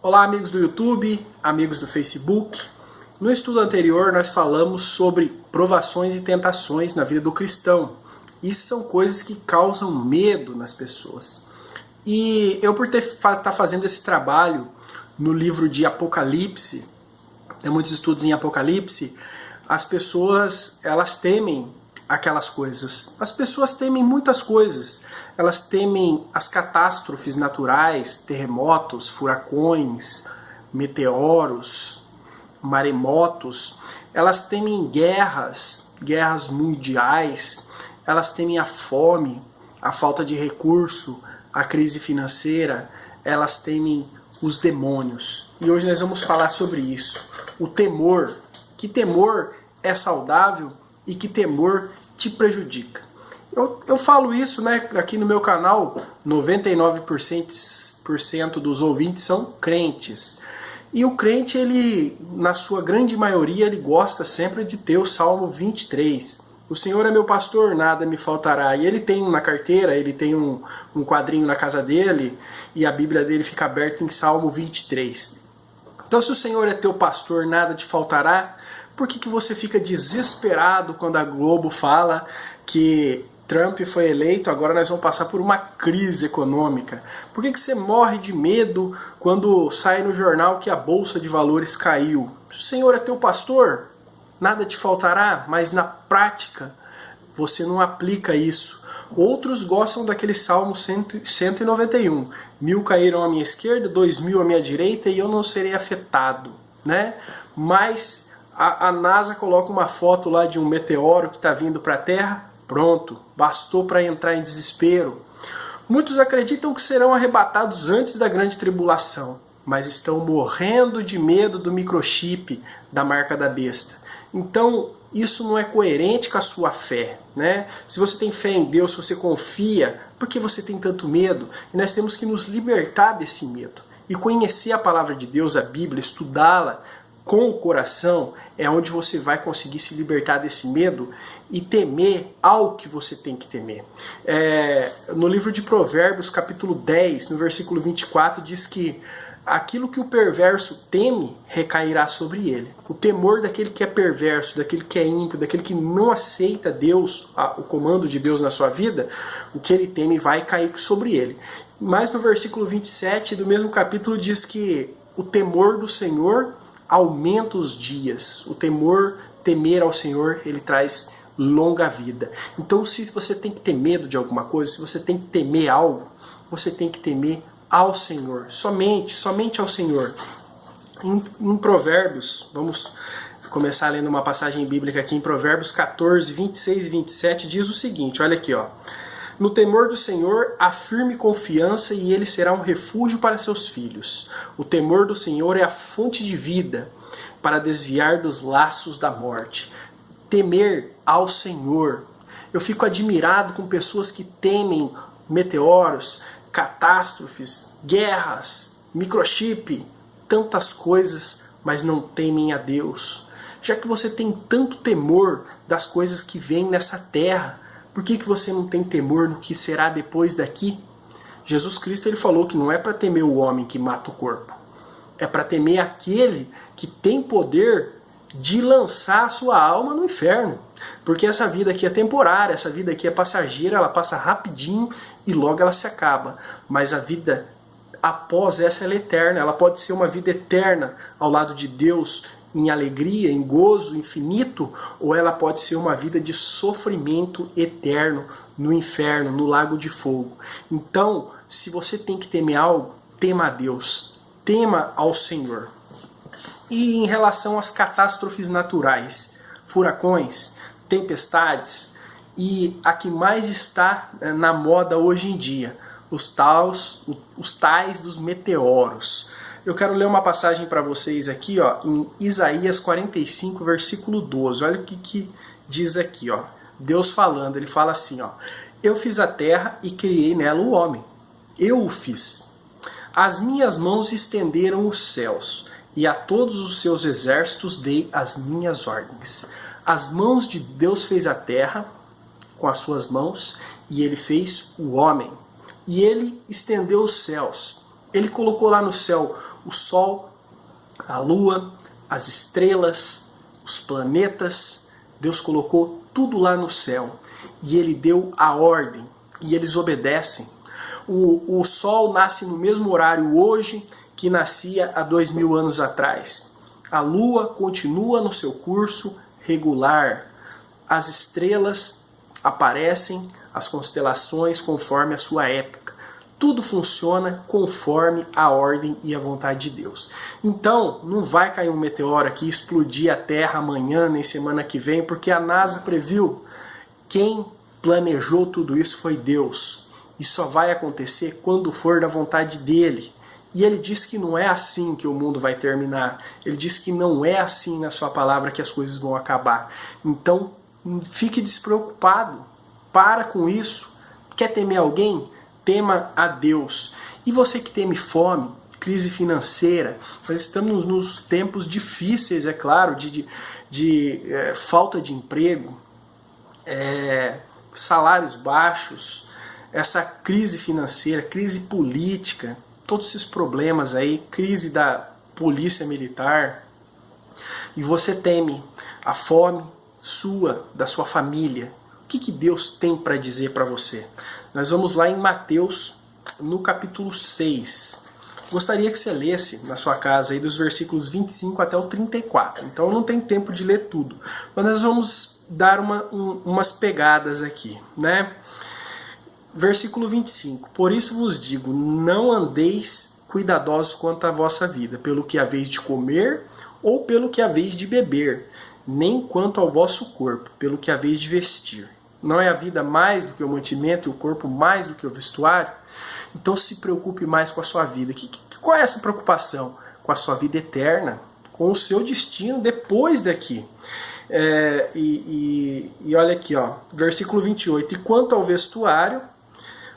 Olá, amigos do YouTube, amigos do Facebook. No estudo anterior nós falamos sobre provações e tentações na vida do cristão. Isso são coisas que causam medo nas pessoas. E eu, por estar fazendo esse trabalho no livro de Apocalipse, tem muitos estudos em Apocalipse, as pessoas elas temem aquelas coisas. As pessoas temem muitas coisas. Elas temem as catástrofes naturais, terremotos, furacões, meteoros, maremotos. Elas temem guerras mundiais. Elas temem a fome, a falta de recurso, a crise financeira. Elas temem os demônios. E hoje nós vamos falar sobre isso. O temor. Que temor é saudável e que temor te prejudica. Eu falo isso, né, aqui no meu canal, 99% dos ouvintes são crentes. E o crente, ele, na sua grande maioria, ele gosta sempre de ter o Salmo 23. O Senhor é meu pastor, nada me faltará. E ele tem na carteira, ele tem um quadrinho na casa dele, e a Bíblia dele fica aberta em Salmo 23. Então, se o Senhor é teu pastor, nada te faltará, por que você fica desesperado quando a Globo fala que Trump foi eleito, agora nós vamos passar por uma crise econômica? Por que você morre de medo quando sai no jornal que a Bolsa de Valores caiu? Se o Senhor é teu pastor, nada te faltará, mas na prática você não aplica isso. Outros gostam daquele Salmo 191. 1000 caíram à minha esquerda, 2000 à minha direita e eu não serei afetado, né? Mas a NASA coloca uma foto lá de um meteoro que está vindo para a Terra, pronto, bastou para entrar em desespero. Muitos acreditam que serão arrebatados antes da grande tribulação, mas estão morrendo de medo do microchip da marca da besta. Então, isso não é coerente com a sua fé, né? Se você tem fé em Deus, se você confia, por que você tem tanto medo? E nós temos que nos libertar desse medo. E conhecer a palavra de Deus, a Bíblia, estudá-la com o coração, é onde você vai conseguir se libertar desse medo e temer ao que você tem que temer. No livro de Provérbios, capítulo 10, no versículo 24, diz que aquilo que o perverso teme recairá sobre ele. O temor daquele que é perverso, daquele que é ímpio, daquele que não aceita Deus, o comando de Deus na sua vida, o que ele teme vai cair sobre ele. Mas no versículo 27 do mesmo capítulo diz que o temor do Senhor aumenta os dias. O temer ao Senhor, ele traz longa vida. Então, se você tem que ter medo de alguma coisa, se você tem que temer algo, você tem que temer ao Senhor. Somente ao Senhor. Em Provérbios, vamos começar lendo uma passagem bíblica aqui em Provérbios 14, 26 e 27, diz o seguinte, olha aqui, ó. No temor do Senhor, há firme confiança e ele será um refúgio para seus filhos. O temor do Senhor é a fonte de vida para desviar dos laços da morte. Temer ao Senhor. Eu fico admirado com pessoas que temem meteoros, catástrofes, guerras, microchip, tantas coisas, mas não temem a Deus. Já que você tem tanto temor das coisas que vêm nessa terra, por que você não tem temor no que será depois daqui? Jesus Cristo ele falou que não é para temer o homem que mata o corpo. É para temer aquele que tem poder de lançar a sua alma no inferno. Porque essa vida aqui é temporária, essa vida aqui é passageira, ela passa rapidinho e logo ela se acaba. Mas a vida após essa ela é eterna, ela pode ser uma vida eterna ao lado de Deus, em alegria, em gozo infinito, ou ela pode ser uma vida de sofrimento eterno no inferno, no lago de fogo. Então, se você tem que temer algo, tema a Deus, tema ao Senhor. E em relação às catástrofes naturais, furacões, tempestades, e a que mais está na moda hoje em dia, os tais dos meteoros. Eu quero ler uma passagem para vocês aqui, ó, em Isaías 45, versículo 12. Olha o que diz aqui, ó. Deus falando, ele fala assim, ó. Eu fiz a terra e criei nela o homem. Eu o fiz. As minhas mãos estenderam os céus, e a todos os seus exércitos dei as minhas ordens. As mãos de Deus fez a terra com as suas mãos, e ele fez o homem. E ele estendeu os céus. Ele colocou lá no céu o Sol, a Lua, as estrelas, os planetas. Deus colocou tudo lá no céu e Ele deu a ordem e eles obedecem. O Sol nasce no mesmo horário hoje que nascia há 2000 anos atrás. A Lua continua no seu curso regular. As estrelas aparecem, as constelações conforme a sua época. Tudo funciona conforme a ordem e a vontade de Deus. Então, não vai cair um meteoro aqui, explodir a Terra amanhã, nem semana que vem, porque a NASA previu. Quem planejou tudo isso foi Deus. E só vai acontecer quando for da vontade dele. E ele diz que não é assim que o mundo vai terminar. Ele diz que não é assim na sua palavra que as coisas vão acabar. Então, fique despreocupado. Para com isso. Quer temer alguém? Tema a Deus. E você que teme fome, crise financeira, nós estamos nos tempos difíceis, é claro, de falta de emprego, salários baixos, essa crise financeira, crise política, todos esses problemas aí, crise da polícia militar, e você teme a fome sua, da sua família. O que Deus tem para dizer para você? Nós vamos lá em Mateus, no capítulo 6. Gostaria que você lesse na sua casa aí dos versículos 25 até o 34. Então não tem tempo de ler tudo. Mas nós vamos dar umas pegadas aqui, né? Versículo 25. Por isso vos digo, não andeis cuidadosos quanto à vossa vida, pelo que haveis de comer ou pelo que haveis de beber, nem quanto ao vosso corpo, pelo que haveis de vestir. Não é a vida mais do que o mantimento e o corpo mais do que o vestuário? Então se preocupe mais com a sua vida. Qual é essa preocupação? Com a sua vida eterna, com o seu destino depois daqui. E olha aqui, ó, versículo 28. E quanto ao vestuário,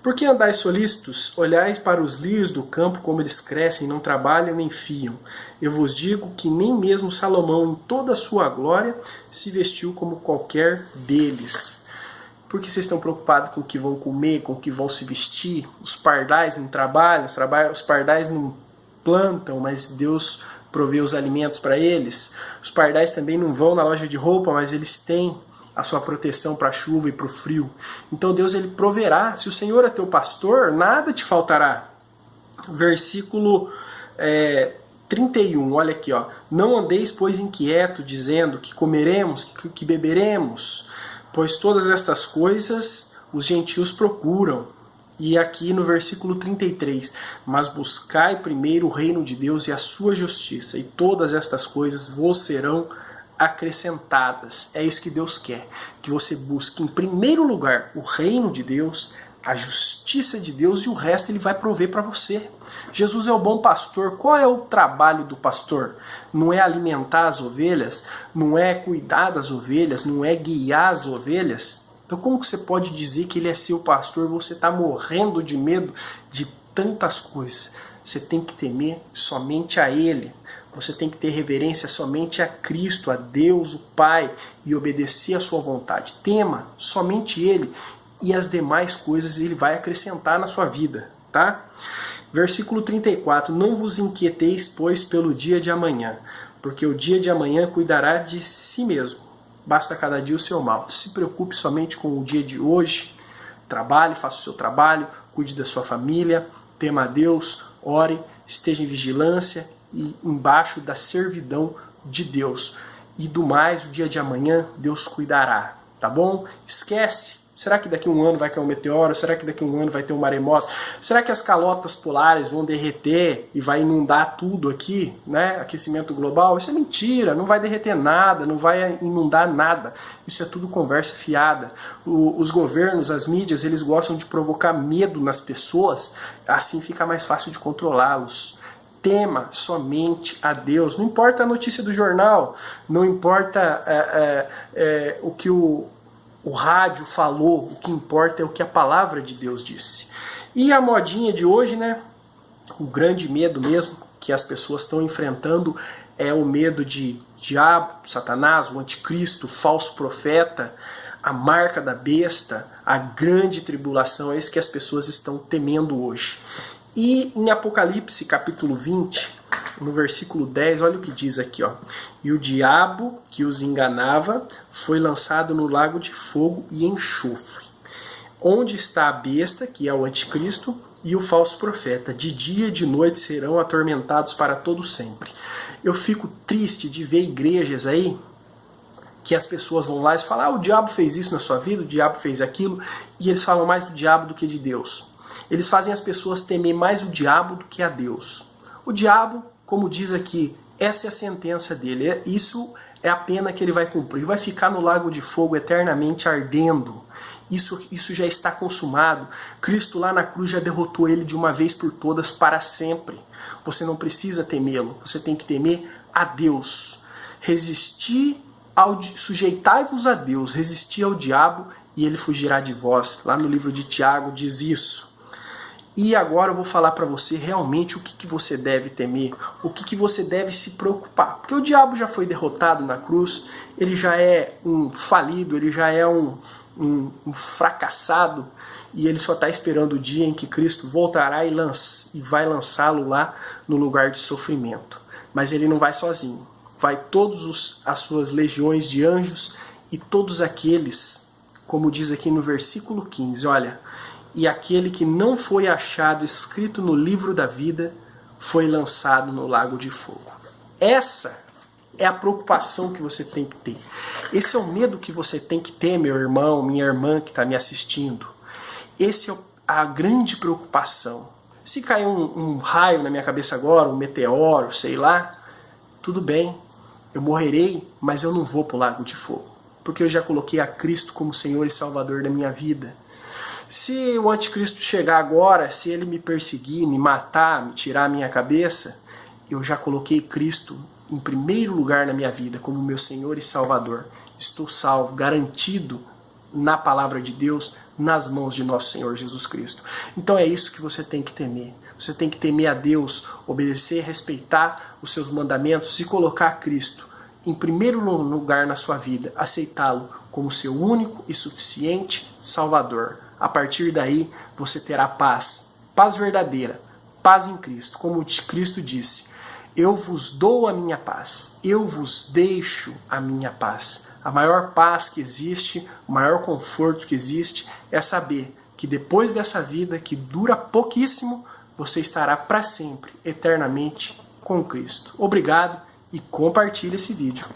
por que andais solícitos? Olhais para os lírios do campo, como eles crescem, não trabalham nem fiam. Eu vos digo que nem mesmo Salomão, em toda a sua glória, se vestiu como qualquer deles. Por que vocês estão preocupados com o que vão comer, com o que vão se vestir? Os pardais não trabalham, os pardais não plantam, mas Deus provê os alimentos para eles. Os pardais também não vão na loja de roupa, mas eles têm a sua proteção para a chuva e para o frio. Então Deus, ele proverá. Se o Senhor é teu pastor, nada te faltará. Versículo 31, olha aqui, ó. Não andeis, pois, inquieto, dizendo que comeremos, que beberemos, pois todas estas coisas os gentios procuram. E aqui no versículo 33, mas buscai primeiro o reino de Deus e a sua justiça, e todas estas coisas vos serão acrescentadas. É isso que Deus quer, que você busque em primeiro lugar o reino de Deus, a justiça de Deus, e o resto ele vai prover para você. Jesus é o bom pastor. Qual é o trabalho do pastor? Não é alimentar as ovelhas, não é cuidar das ovelhas, não é guiar as ovelhas. Então como que você pode dizer que ele é seu pastor? Você está morrendo de medo de tantas coisas. Você tem que temer somente a ele. Você tem que ter reverência somente a Cristo, a Deus, o Pai, e obedecer a sua vontade. Tema somente ele, e as demais coisas ele vai acrescentar na sua vida, tá? Versículo 34, não vos inquieteis, pois, pelo dia de amanhã, porque o dia de amanhã cuidará de si mesmo. Basta cada dia o seu mal. Se preocupe somente com o dia de hoje, trabalhe, faça o seu trabalho, cuide da sua família, tema a Deus, ore, esteja em vigilância e embaixo da servidão de Deus. E do mais, o dia de amanhã, Deus cuidará, tá bom? Esquece. Será que daqui a um ano vai cair um meteoro? Será que daqui a um ano vai ter um maremoto? Será que as calotas polares vão derreter e vai inundar tudo aqui, né? Aquecimento global? Isso é mentira, não vai derreter nada, não vai inundar nada. Isso é tudo conversa fiada. Os governos, as mídias, eles gostam de provocar medo nas pessoas, assim fica mais fácil de controlá-los. Tema somente a Deus. Não importa a notícia do jornal, não importa o que o rádio falou, o que importa é o que a palavra de Deus disse. E a modinha de hoje, né? O grande medo mesmo que as pessoas estão enfrentando é o medo de diabo, Satanás, o anticristo, o falso profeta, a marca da besta, a grande tribulação. É isso que as pessoas estão temendo hoje. E em Apocalipse, capítulo 20, no versículo 10, olha o que diz aqui, ó. E o diabo que os enganava foi lançado no lago de fogo e enxofre, onde está a besta, que é o anticristo, e o falso profeta. De dia e de noite serão atormentados para todo sempre. Eu fico triste de ver igrejas aí que as pessoas vão lá e falam, ah, o diabo fez isso na sua vida, o diabo fez aquilo, e eles falam mais do diabo do que de Deus. Eles fazem as pessoas temer mais o diabo do que a Deus. O diabo, como diz aqui, essa é a sentença dele, isso é a pena que ele vai cumprir, vai ficar no lago de fogo eternamente ardendo. Isso já está consumado. Cristo lá na cruz já derrotou ele de uma vez por todas para sempre. Você não precisa temê-lo, você tem que temer a Deus. Sujeitai-vos a Deus, resistir ao diabo e ele fugirá de vós. Lá no livro de Tiago diz isso. E agora eu vou falar para você realmente o que você deve temer, o que você deve se preocupar. Porque o diabo já foi derrotado na cruz, ele já é um falido, ele já é um fracassado, e ele só está esperando o dia em que Cristo voltará e vai lançá-lo lá no lugar de sofrimento. Mas ele não vai sozinho. Vai todas as suas legiões de anjos e todos aqueles, como diz aqui no versículo 15, olha, e aquele que não foi achado escrito no livro da vida foi lançado no lago de fogo. Essa é a preocupação que você tem que ter. Esse é o medo que você tem que ter, meu irmão, minha irmã que está me assistindo. Esse é a grande preocupação. Se cair um raio na minha cabeça agora, um meteoro, sei lá, tudo bem, eu morrerei, mas eu não vou para o lago de fogo, porque eu já coloquei a Cristo como Senhor e Salvador da minha vida. Se o anticristo chegar agora, se ele me perseguir, me matar, me tirar a minha cabeça, eu já coloquei Cristo em primeiro lugar na minha vida, como meu Senhor e Salvador. Estou salvo, garantido na palavra de Deus, nas mãos de nosso Senhor Jesus Cristo. Então é isso que você tem que temer. Você tem que temer a Deus, obedecer, respeitar os seus mandamentos e colocar Cristo em primeiro lugar na sua vida, aceitá-lo como seu único e suficiente Salvador. A partir daí, você terá paz, paz verdadeira, paz em Cristo. Como Cristo disse, eu vos dou a minha paz, eu vos deixo a minha paz. A maior paz que existe, o maior conforto que existe é saber que depois dessa vida, que dura pouquíssimo, você estará para sempre, eternamente com Cristo. Obrigado e compartilhe esse vídeo.